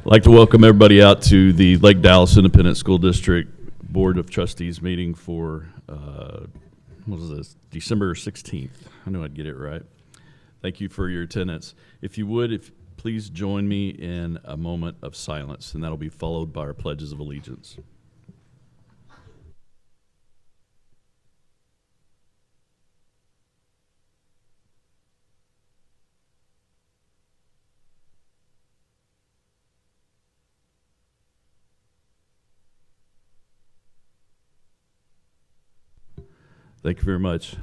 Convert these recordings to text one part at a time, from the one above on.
I'd like to welcome everybody out to the Lake Dallas Independent School District Board of Trustees meeting for, what is this, December 16th. I knew I'd get it right. Thank you for your attendance. If you would, please join me in a moment of silence, and that'll be followed by our pledges of allegiance. Thank you very much.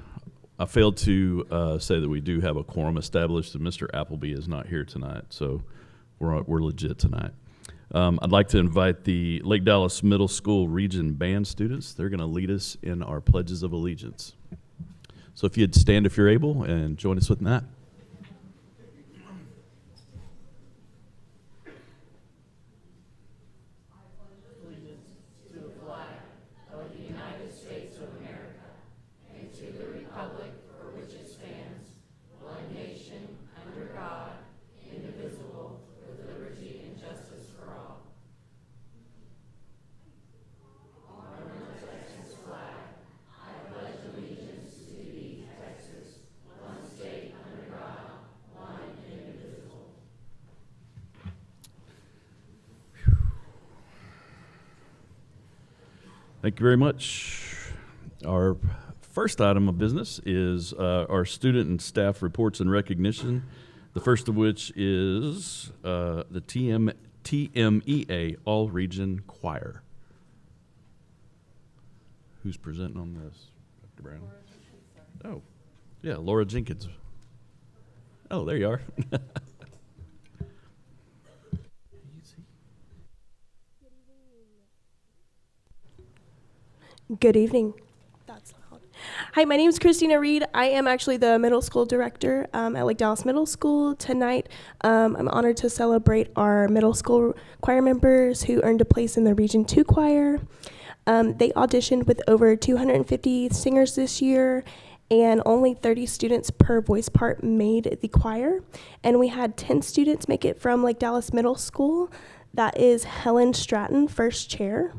I failed to say that we do have a quorum established, and Mr. Appleby is not here tonight, so we're legit tonight. I'd like to invite the Lake Dallas Middle School Region Band students. They're going to lead us in our pledges of allegiance. So if you'd stand if you're able and join us with that. Thank you very much. Our first item of business is our student and staff reports and recognition, the first of which is the TMEA All-Region Choir. Who's presenting on this, Dr. Brown? Oh, yeah, Laura Jenkins. Oh, there you are. Good evening. That's loud. Hi, my name is Christina Reed. I am actually the middle school director at Lake Dallas Middle School. Tonight, I'm honored to celebrate our middle school choir members who earned a place in the Region 2 choir. They auditioned with over 250 singers this year, and only 30 students per voice part made the choir. And we had 10 students make it from Lake Dallas Middle School. That is Helen Stratton, first chair.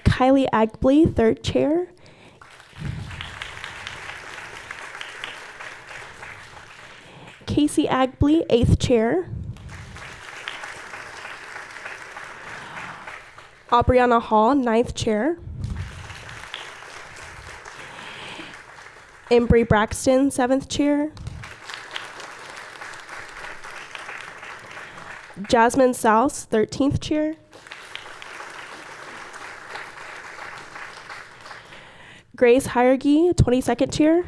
Kylie Agbley, third chair. Casey Agbley, eighth chair. Aubriana Hall, ninth chair. Embry Braxton, seventh chair. Jasmine Souse, 13th chair. Grace Hierarchy, 22nd chair.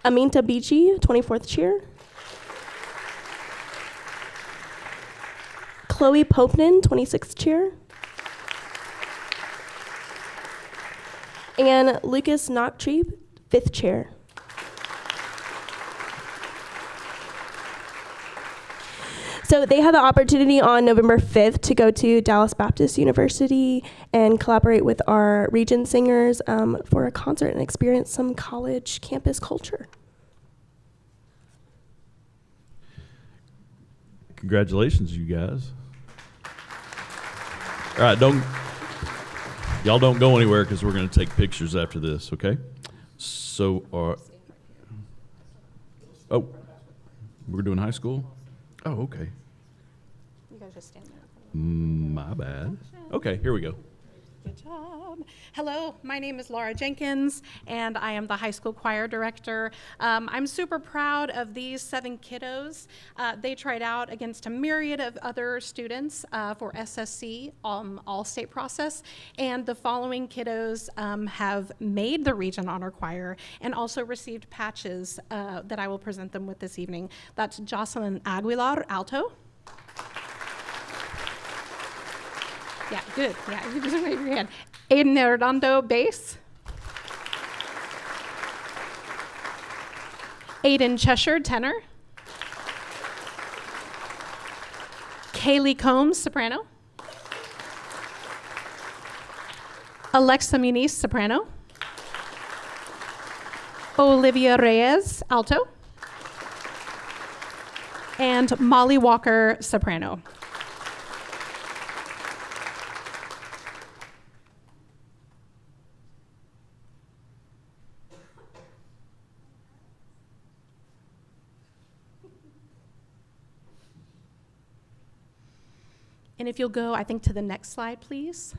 Aminta Beachy, 24th chair. Chloe Popenin, 26th chair. And Lucas Knocktree, 5th chair. So they had the opportunity on November 5th to go to Dallas Baptist University and collaborate with our region singers for a concert and experience some college campus culture. Congratulations, you guys. All right, y'all don't go anywhere because we're going to take pictures after this, okay? So, oh, we're doing high school? Oh, okay. You guys just stand there. My bad. Okay, here we go. Good job. Hello, my name is Laura Jenkins, and I am the high school choir director. I'm super proud of these 7 kiddos. They tried out against a myriad of other students for SSC all-state process, and the following kiddos have made the Region Honor Choir and also received patches that I will present them with this evening. That's Jocelyn Aguilar, alto. Yeah, good. Yeah, you just wave your hand. Aiden Arredondo, bass. Aiden Cheshire, tenor. Kaylee Combs, soprano. Alexa Muniz, soprano. Olivia Reyes, alto. And Molly Walker, soprano. And if you'll go, I think, to the next slide, please.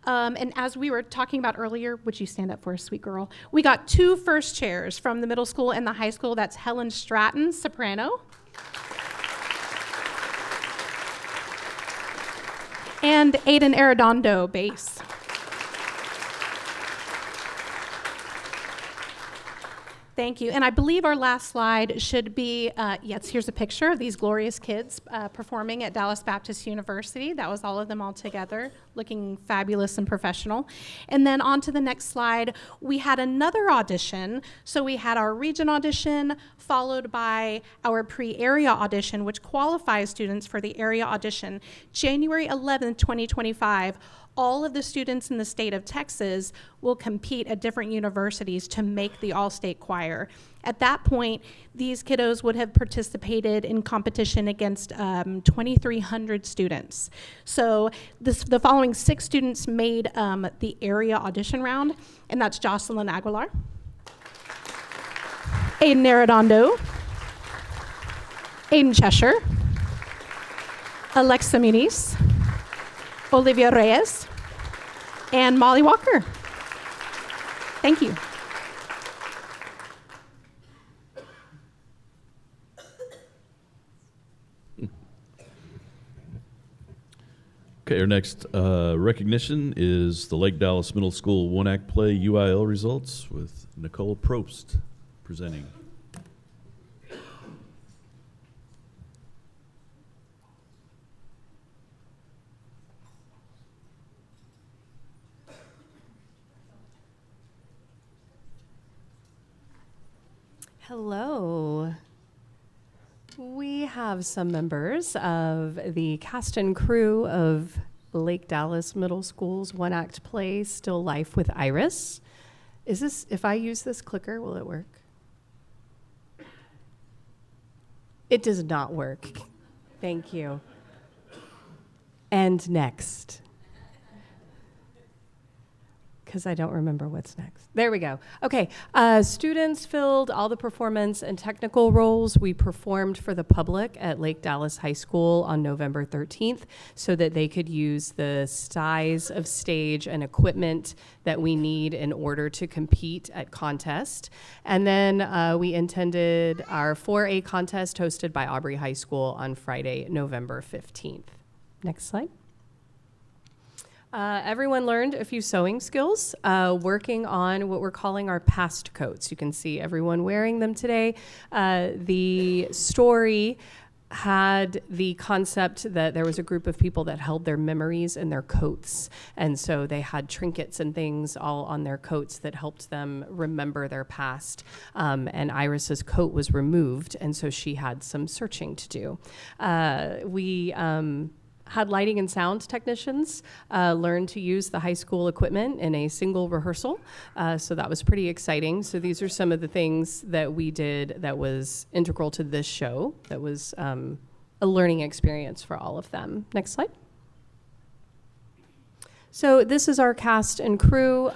And as we were talking about earlier, would you stand up for us, sweet girl? We got 2 first chairs from the middle school and the high school. That's Helen Stratton, soprano. And Aiden Arredondo, bass. Thank you. And I believe our last slide should be, yes, here's a picture of these glorious kids performing at Dallas Baptist University. That was all of them all together, looking fabulous and professional. And then on to the next slide, we had another audition. So we had our region audition, followed by our pre-area audition, which qualifies students for the area audition. January 11th, 2025, all of the students in the state of Texas will compete at different universities to make the all-state choir. At that point, these kiddos would have participated in competition against 2,300 students. So the following 6 students made the area audition round, and that's Jocelyn Aguilar, Aiden Arredondo, Aiden Cheshire, Alexa Muniz, Olivia Reyes, and Molly Walker. Thank you. Okay, our next recognition is the Lake Dallas Middle School one-act play UIL results with Nicole Probst presenting. Hello. We have some members of the cast and crew of Lake Dallas Middle School's one-act play, Still Life with Iris. Is this, if I use this clicker, will it work? It does not work. Thank you. And next. Because I don't remember what's next. There we go. Okay, students filled all the performance and technical roles. We performed for the public at Lake Dallas High School on November 13th so that they could use the size of stage and equipment that we need in order to compete at contest. And then we attended our 4A contest hosted by Aubrey High School on Friday, November 15th. Next slide. Everyone learned a few sewing skills, working on what we're calling our past coats. You can see everyone wearing them today. The story had the concept that there was a group of people that held their memories in their coats. And so they had trinkets and things all on their coats that helped them remember their past. And Iris's coat was removed, and so she had some searching to do. We had lighting and sound technicians learn to use the high school equipment in a single rehearsal. So that was pretty exciting. So these are some of the things that we did that was integral to this show. That was a learning experience for all of them. Next slide. So this is our cast and crew.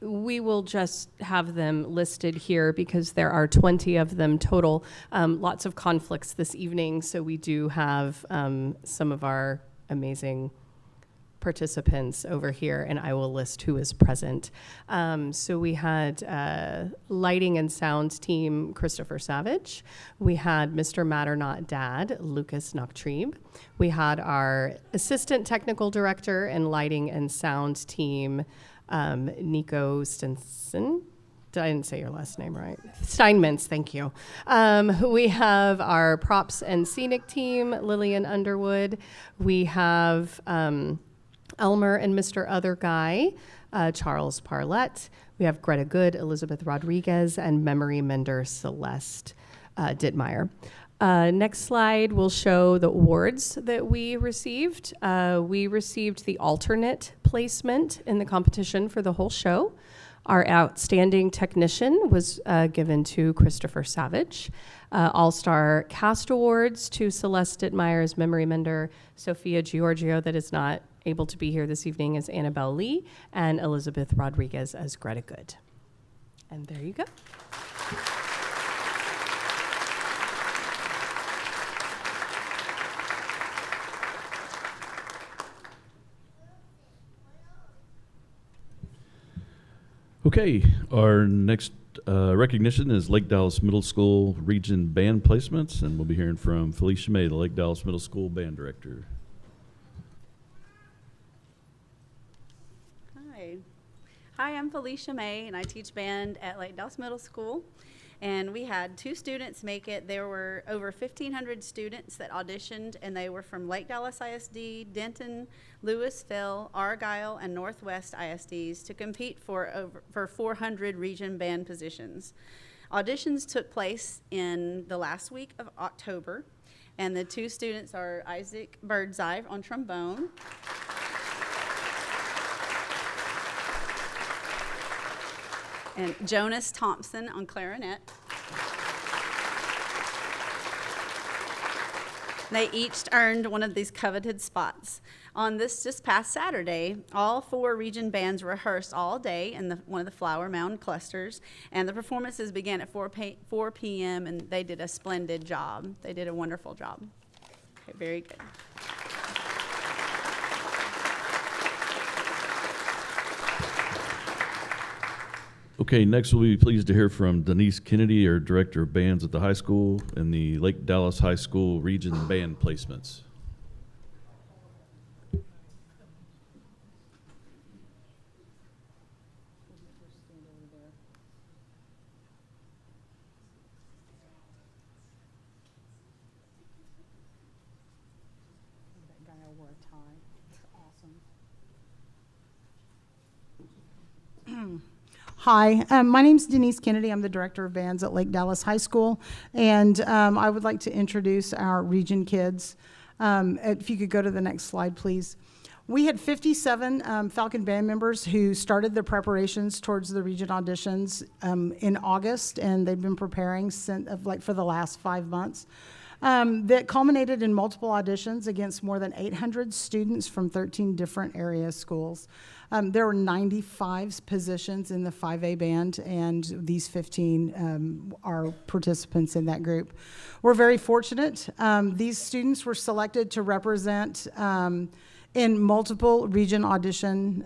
We will just have them listed here because there are 20 of them total. Lots of conflicts this evening, so we do have some of our amazing participants over here, and I will list who is present. So we had lighting and sound team, Christopher Savage. We had Mr. Matter Not Dad, Lucas Noctrieb. We had our assistant technical director and lighting and sound team, Nico Stinson. I didn't say your last name right. Steinmans, thank you. We have our props and scenic team, Lillian Underwood. We have Elmer and Mr. Other Guy, Charles Parlett. We have Greta Good, Elizabeth Rodriguez, and memory mender Celeste Dittmeyer. Next slide will show the awards that we received. We received the alternate placement in the competition for the whole show. Our outstanding technician was given to Christopher Savage. All-Star Cast Awards to Celeste Myers, Memory Mender, Sophia Giorgio, that is not able to be here this evening, as Annabelle Lee, and Elizabeth Rodriguez as Greta Good. And there you go. Okay, our next recognition is Lake Dallas Middle School Region Band Placements, and we'll be hearing from Felicia May, the Lake Dallas Middle School Band Director. Hi, I'm Felicia May, and I teach band at Lake Dallas Middle School. And we had 2 students make it. There were over 1,500 students that auditioned, and they were from Lake Dallas ISD, Denton, Louisville, Argyle, and Northwest ISDs to compete for 400 region band positions. Auditions took place in the last week of October, and the 2 students are Isaac Birdseye on trombone, and Jonas Thompson on clarinet. They each earned one of these coveted spots. On this just past Saturday, all 4 region bands rehearsed all day in one of the Flower Mound clusters, and the performances began at 4 p.m., and they did a splendid job. They did a wonderful job. Okay, very good. Okay, next we'll be pleased to hear from Denise Kennedy, our Director of Bands at the high school, and the Lake Dallas High School Region Band Placements. That guy wore a tie. Awesome. Hi, my name's Denise Kennedy. I'm the Director of Bands at Lake Dallas High School, and I would like to introduce our region kids. If you could go to the next slide, please. We had 57 Falcon band members who started their preparations towards the region auditions in August, and they've been preparing for the last 5 months. That culminated in multiple auditions against more than 800 students from 13 different area schools. There were 95 positions in the 5A band, and these 15 are participants in that group. We're very fortunate. These students were selected to represent in multiple region audition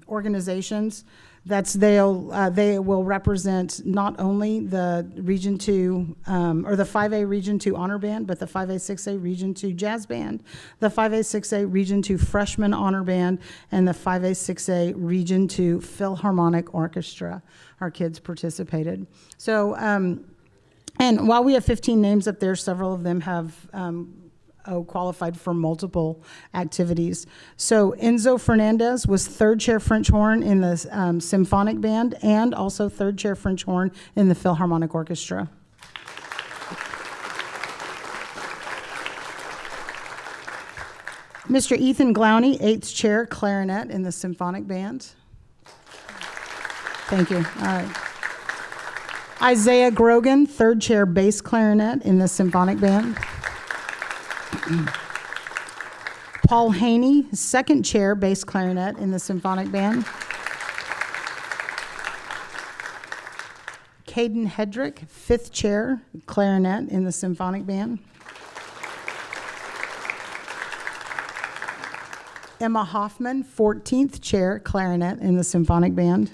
organizations. They will represent not only the Region 2 or the 5A Region 2 Honor Band, but the 5A 6A Region 2 Jazz Band, the 5A 6A Region 2 Freshman Honor Band, and the 5A 6A Region 2 Philharmonic Orchestra. Our kids participated. So, and while we have 15 names up there, several of them have qualified for multiple activities. So Enzo Fernandez was 3rd chair French horn in the symphonic band, and also 3rd chair French horn in the Philharmonic Orchestra. Mr. Ethan Glowney, 8th chair clarinet in the symphonic band. Thank you. All right. Isaiah Grogan, 3rd chair bass clarinet in the symphonic band. Paul Haney, 2nd chair bass clarinet in the symphonic band. Caden Hedrick, 5th chair clarinet in the symphonic band. Emma Hoffman, 14th chair clarinet in the symphonic band.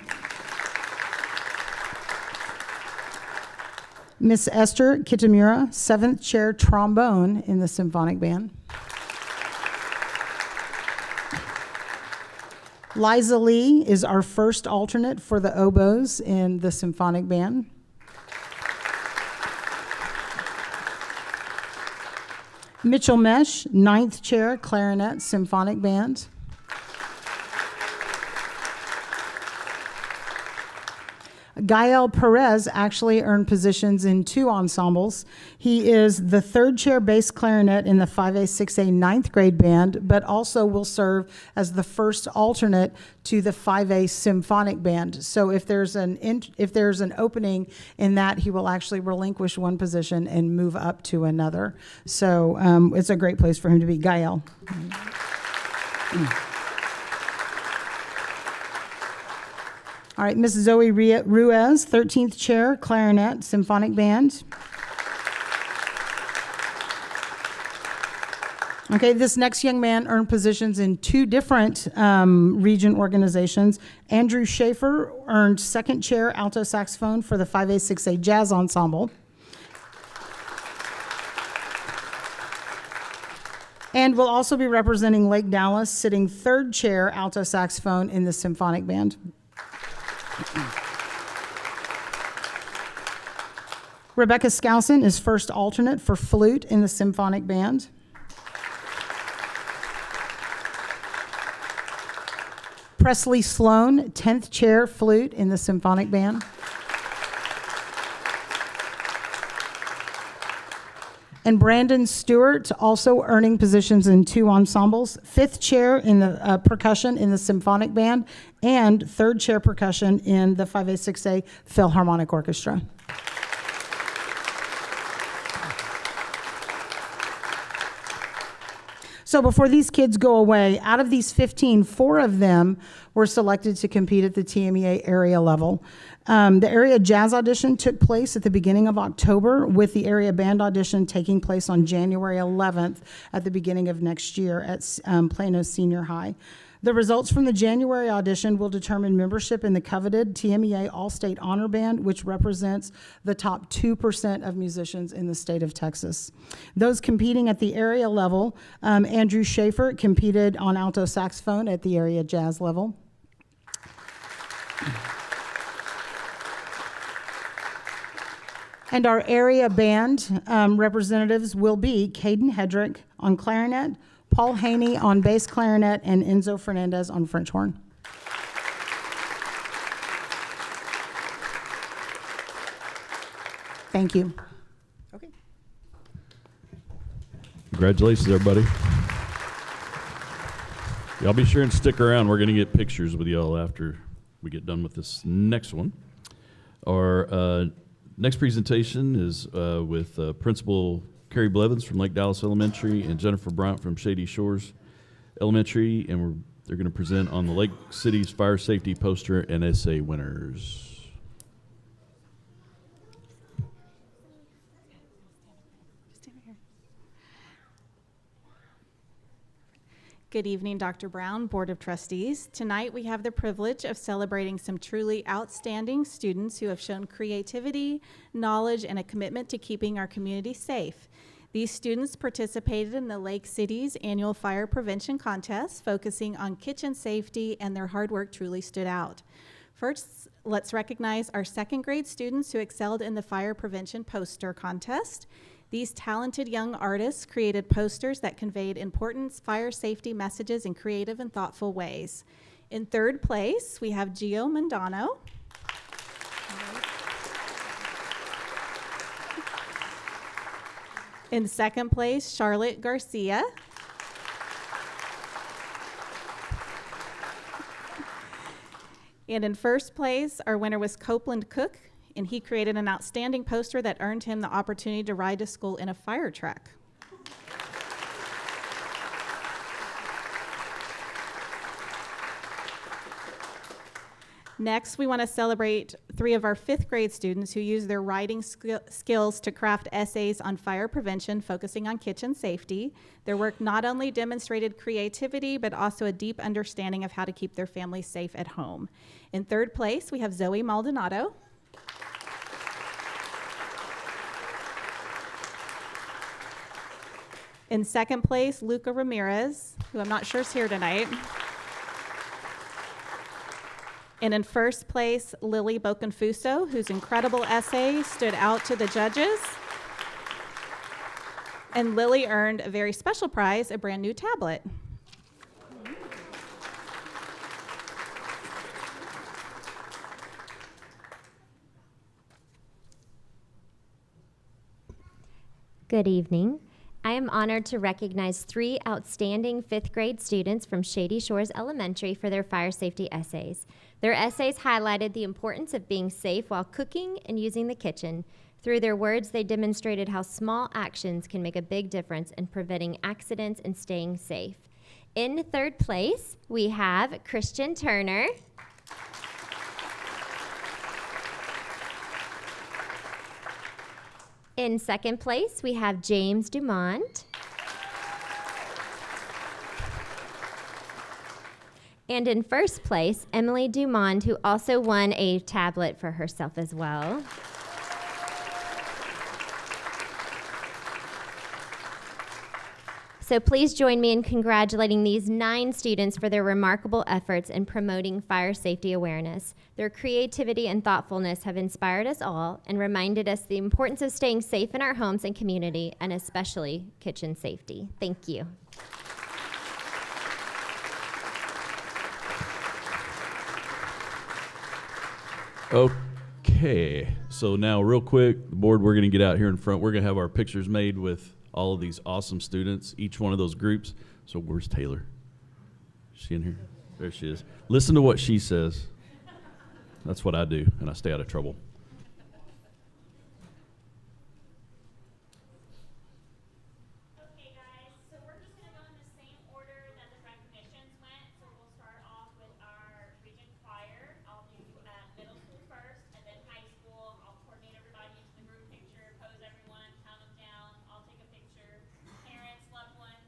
Miss Esther Kitamura, 7th chair trombone in the symphonic band. Liza Lee is our first alternate for the oboes in the symphonic band. Mitchell Mesh, 9th chair clarinet symphonic band. Gael Perez actually earned positions in 2 ensembles. He is the 3rd chair bass clarinet in the 5A, 6A 9th grade band, but also will serve as the first alternate to the 5A symphonic band. So if there's an opening in that, he will actually relinquish one position and move up to another. So it's a great place for him to be. Gael. All right, Miss Zoe Ruiz, 13th chair, clarinet, symphonic band. Okay, this next young man earned positions in 2 different region organizations. Andrew Schaefer earned 2nd chair alto saxophone for the 5A, 6A jazz ensemble. And will also be representing Lake Dallas, sitting 3rd chair alto saxophone in the symphonic band. Rebecca Skousen is first alternate for flute in the symphonic band. Presley Sloan, 10th chair flute in the symphonic band. And Brandon Stewart, also earning positions in 2 ensembles, 5th chair in the percussion in the symphonic band, and 3rd chair percussion in the 5A, 6A Philharmonic Orchestra. So before these kids go away, out of these 15, 4 of them were selected to compete at the TMEA area level. The area jazz audition took place at the beginning of October, with the area band audition taking place on January 11th at the beginning of next year at Plano Senior High. The results from the January audition will determine membership in the coveted TMEA All-State Honor Band, which represents the top 2% of musicians in the state of Texas. Those competing at the area level, Andrew Schaefer competed on alto saxophone at the area jazz level. And our area band representatives will be Caden Hedrick on clarinet, Paul Haney on bass clarinet, and Enzo Fernandez on French horn. Thank you. Okay. Congratulations, everybody. Y'all be sure and stick around. We're going to get pictures with y'all after we get done with this next one. Our next presentation is with Principal Carrie Blevins from Lake Dallas Elementary and Jennifer Bryant from Shady Shores Elementary, and they're going to present on the Lake City's fire safety poster and essay winners. Good evening, Dr. Brown, Board of Trustees. Tonight we have the privilege of celebrating some truly outstanding students who have shown creativity, knowledge, and a commitment to keeping our community safe. These students participated in the Lake City's annual fire prevention contest, focusing on kitchen safety, and their hard work truly stood out. First, let's recognize our 2nd grade students who excelled in the fire prevention poster contest. These talented young artists created posters that conveyed important fire safety messages in creative and thoughtful ways. In 3rd place, we have Gio Mondano. In 2nd place, Charlotte Garcia. And in 1st place, our winner was Copeland Cook, and he created an outstanding poster that earned him the opportunity to ride to school in a fire truck. Next, we want to celebrate 3 of our 5th grade students who used their writing skills to craft essays on fire prevention, focusing on kitchen safety. Their work not only demonstrated creativity, but also a deep understanding of how to keep their families safe at home. In 3rd place, we have Zoe Maldonado. In 2nd place, Luca Ramirez, who I'm not sure is here tonight. And in 1st place, Lily Boconfuso, whose incredible essay stood out to the judges. And Lily earned a very special prize, a brand new tablet. Good evening. I am honored to recognize 3 outstanding 5th grade students from Shady Shores Elementary for their fire safety essays. Their essays highlighted the importance of being safe while cooking and using the kitchen. Through their words, they demonstrated how small actions can make a big difference in preventing accidents and staying safe. In 3rd place, we have Christian Turner. In 2nd place, we have James Dumont. And in 1st place, Emily Dumont, who also won a tablet for herself as well. So please join me in congratulating these 9 students for their remarkable efforts in promoting fire safety awareness. Their creativity and thoughtfulness have inspired us all and reminded us the importance of staying safe in our homes and community, and especially kitchen safety. Thank you. Okay, so now real quick, the board, we're going to get out here in front. We're going to have our pictures made with all of these awesome students, each one of those groups. So where's Taylor? Is she in here? There she is. Listen to what she says. That's what I do, and I stay out of trouble. Okay, guys, so we're just going to go in the same order that the recognitions went. So we'll start off with our region choir. I'll do middle school first, and then high school. I'll coordinate everybody into the group picture, pose everyone, count them down. I'll take a picture. Parents, loved ones,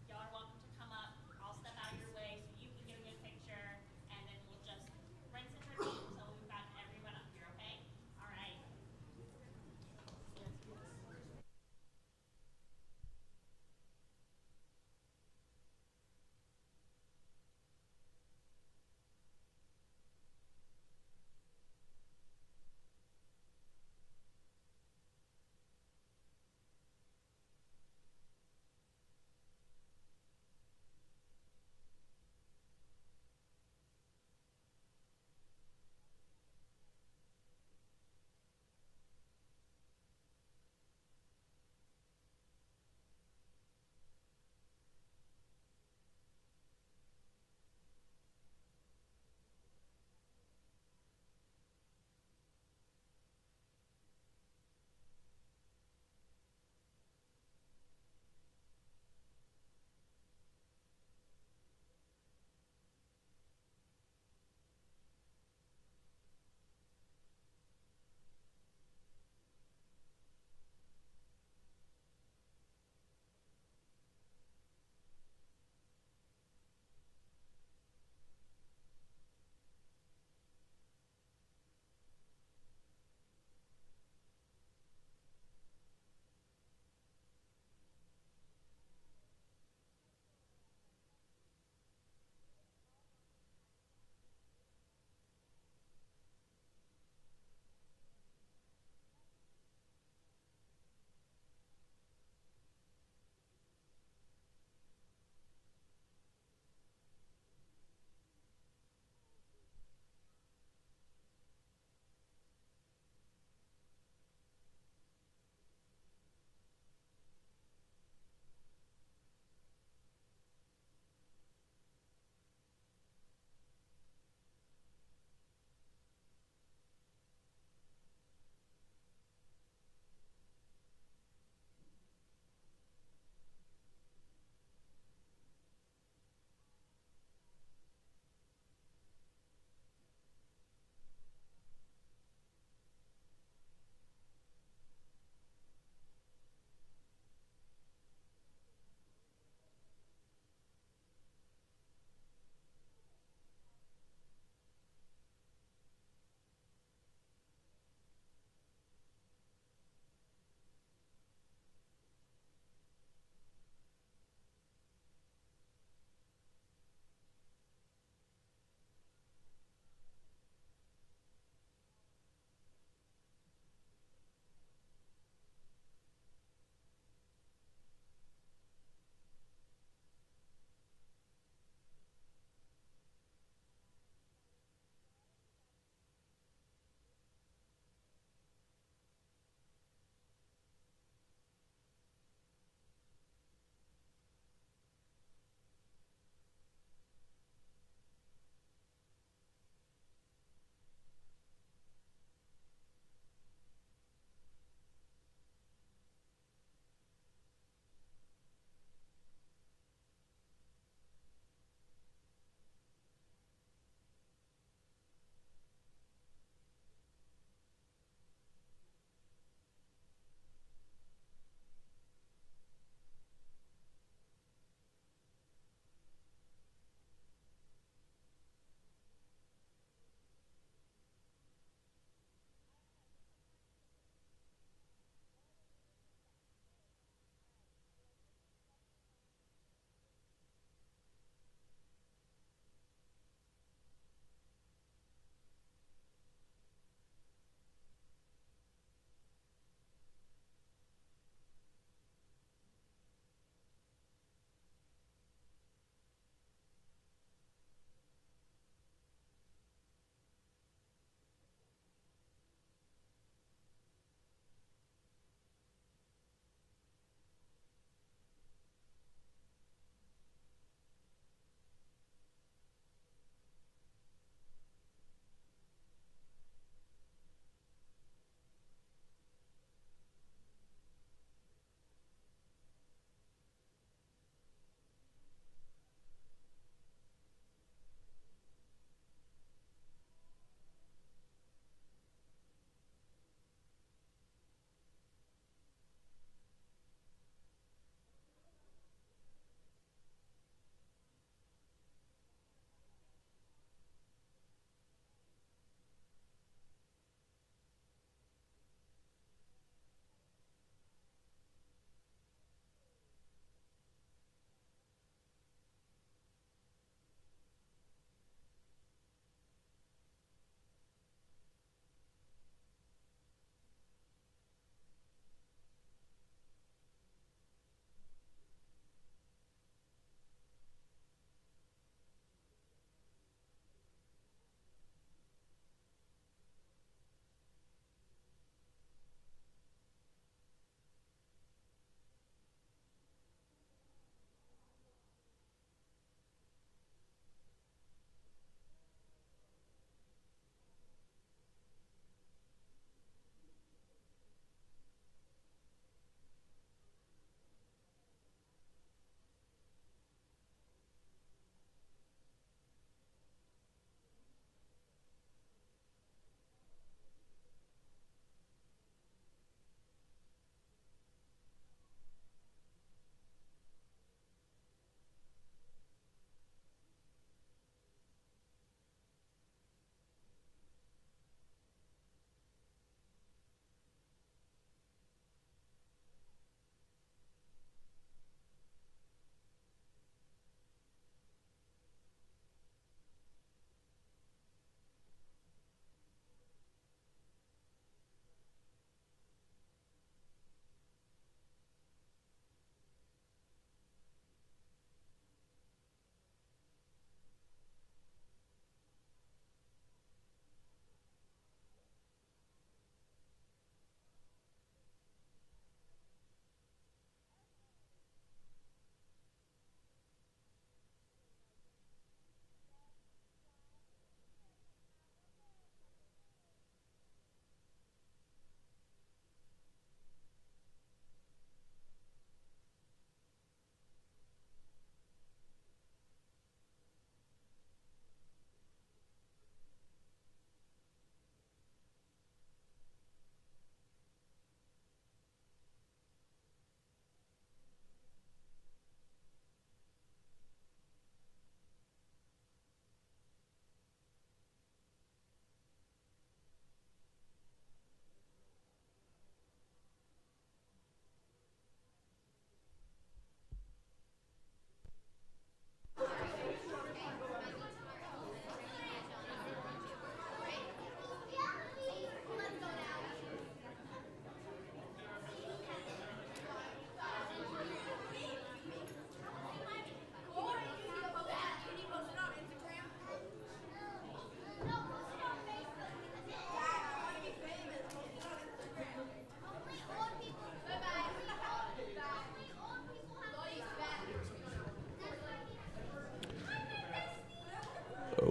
y'all are welcome to come up. I'll step out of your way so you can get a good picture, and then we'll just rinse and repeat until we've got everyone up here, okay?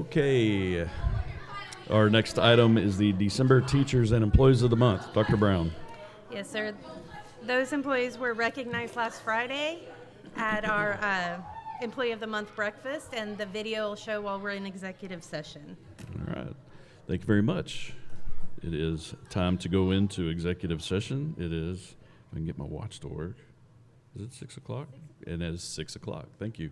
Okay. Our next item is the December Teachers and Employees of the Month. Dr. Brown. Yes, sir. Those employees were recognized last Friday at our Employee of the Month breakfast, and the video will show while we're in executive session. All right. Thank you very much. It is time to go into executive session. It is, if I can get my watch to work. Is it 6 o'clock? And it is 6 o'clock. Thank you.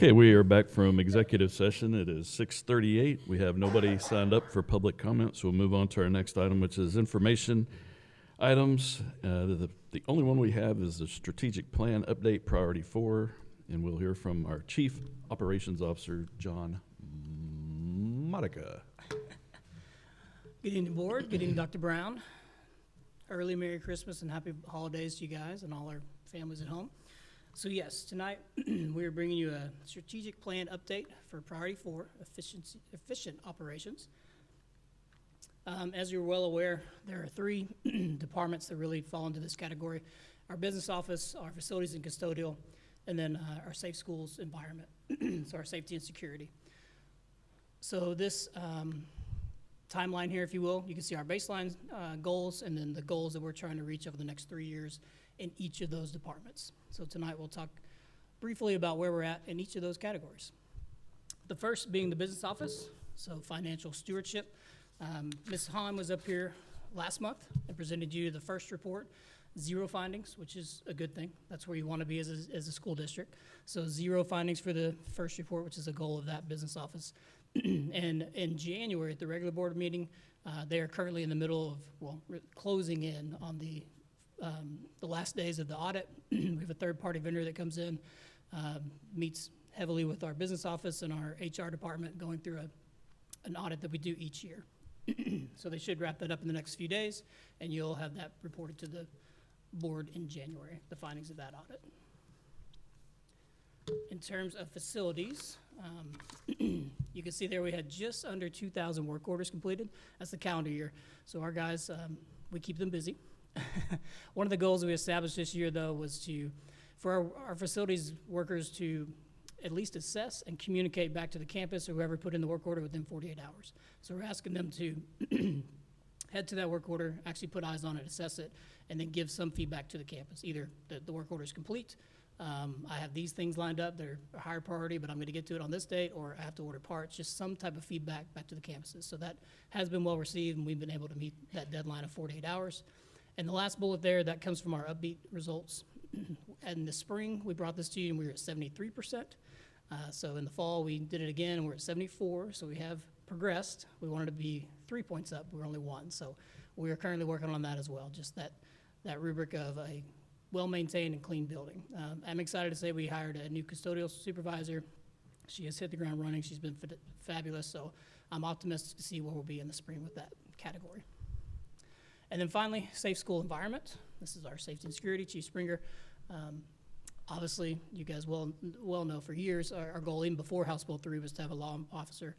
Okay, we are back from executive session. It is 6:38. We have nobody signed up for public comment, so we'll move on to our next item, which is information items. The only one we have is the strategic plan update priority 4, and we'll hear from our Chief Operations Officer, John Modica. Good evening, Board. Good evening, Dr. Brown. Early Merry Christmas and Happy Holidays to you guys and all our families at home. So yes, tonight we are bringing you a strategic plan update for Priority 4, efficient operations. As you're well aware, there are 3 departments that really fall into this category: our business office, our facilities and custodial, and then our safe schools environment, so our safety and security. So this timeline here, if you will, you can see our baseline goals and then the goals that we're trying to reach over the next 3 years in each of those departments. So tonight we'll talk briefly about where we're at in each of those categories. The first being the business office, so financial stewardship. Ms. Hahn was up here last month and presented you the first report, 0 findings, which is a good thing. That's where you want to be as a school district. So 0 findings for the first report, which is a goal of that business office. And in January at the regular board meeting, they are currently in the middle of, closing in on the last days of the audit. We have a third-party vendor that comes in, meets heavily with our business office and our HR department, going through an audit that we do each year. So they should wrap that up in the next few days, and you'll have that reported to the board in January, the findings of that audit. In terms of facilities, you can see there we had just under 2,000 work orders completed. That's the calendar year. So our guys, we keep them busy. One of the goals we established this year, though, was for our facilities workers to at least assess and communicate back to the campus or whoever put in the work order within 48 hours. So we're asking them to head to that work order, actually put eyes on it, assess it, and then give some feedback to the campus. Either the work order is complete, I have these things lined up, they're a higher priority, but I'm going to get to it on this date, or I have to order parts, just some type of feedback back to the campuses. So that has been well received, and we've been able to meet that deadline of 48 hours. And the last bullet there, that comes from our upbeat results. In the spring, we brought this to you, and we were at 73%. So in the fall, we did it again, and we're at 74, so we have progressed. We wanted to be 3 points up, we were only 1. So we are currently working on that as well, just that rubric of a well-maintained and clean building. I'm excited to say we hired a new custodial supervisor. She has hit the ground running. She's been fabulous, so I'm optimistic to see where we'll be in the spring with that category. And then finally, safe school environment. This is our safety and security, Chief Springer. Obviously, you guys well know for years, our goal even before House Bill 3 was to have a law officer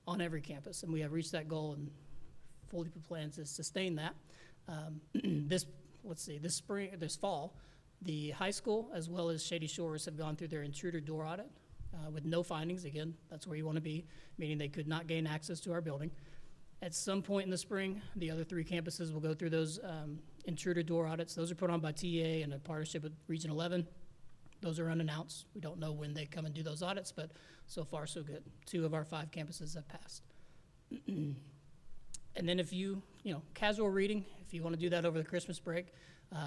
on every campus, and we have reached that goal and fully plans to sustain that. This fall, the high school as well as Shady Shores have gone through their intruder door audit with no findings. Again, that's where you want to be, meaning they could not gain access to our building. At some point in the spring, the other 3 campuses will go through those intruder door audits. Those are put on by TA in a partnership with Region 11. Those are unannounced. We don't know when they come and do those audits, but so far so good. 2 of our 5 campuses have passed. And then if casual reading, if you want to do that over the Christmas break,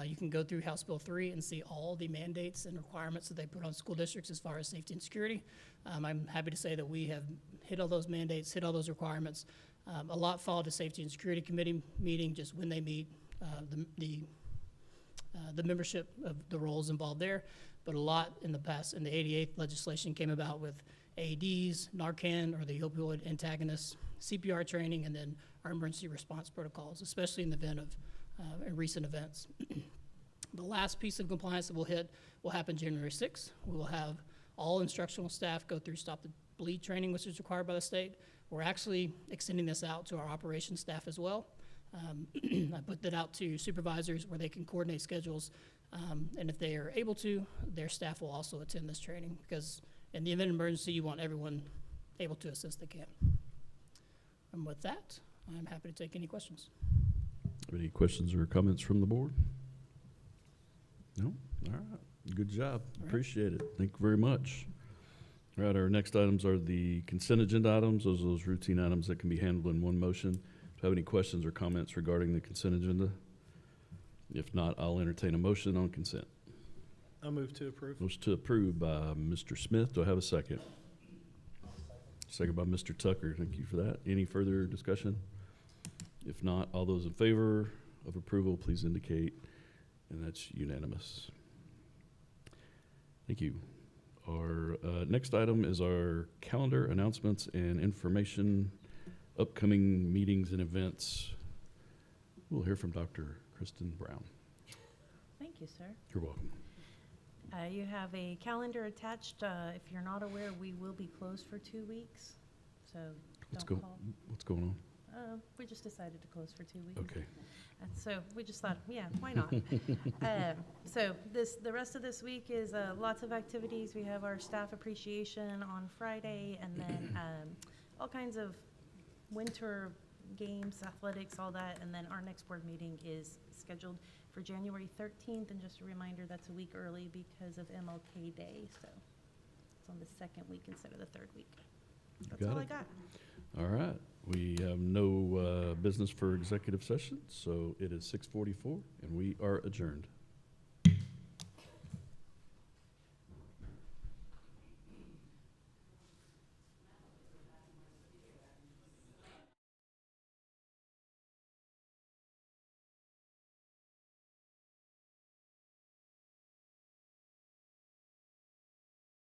you can go through House Bill 3 and see all the mandates and requirements that they put on school districts as far as safety and security. I'm happy to say that we have hit all those mandates, hit all those requirements. A lot followed the Safety and Security Committee meeting, just when they meet, the membership of the roles involved there. But a lot in the 88th legislation came about with AEDs, Narcan, or the opioid antagonists, CPR training, and then our emergency response protocols, especially in the event of recent events. The last piece of compliance that we'll hit will happen January 6th. We will have all instructional staff go through Stop the Bleed training, which is required by the state. We're actually extending this out to our operations staff as well. I put that out to supervisors where they can coordinate schedules, and if they are able to, their staff will also attend this training, because in the event of emergency, you want everyone able to assist they can. And with that, I'm happy to take any questions. Any questions or comments from the board? No? All right. Good job. All right. Appreciate it. Thank you very much. All right, our next items are the consent agenda items. Those are those routine items that can be handled in one motion. Do you have any questions or comments regarding the consent agenda? If not, I'll entertain a motion on consent. I'll move to approve. Motion to approve by Mr. Smith. Do I have a second? Second by Mr. Tucker. Thank you for that. Any further discussion? If not, all those in favor of approval, please indicate. And that's unanimous. Thank you. Our next item is our calendar announcements and information, upcoming meetings and events. We'll hear from Dr. Kristen Brown. Thank you, sir. You're welcome. You have a calendar attached. If you're not aware, we will be closed for 2 weeks. So What's don't call. What's going on? We just decided to close for 2 weeks. Okay. And so we just thought, yeah, why not? So the rest of this week is lots of activities. We have our staff appreciation on Friday, and then all kinds of winter games, athletics, all that. And then our next board meeting is scheduled for January 13th. And just a reminder, that's a week early because of MLK Day. So it's on the second week instead of the third week. That's all I got. All right. We have no business for executive session, so it is 6:44, and we are adjourned.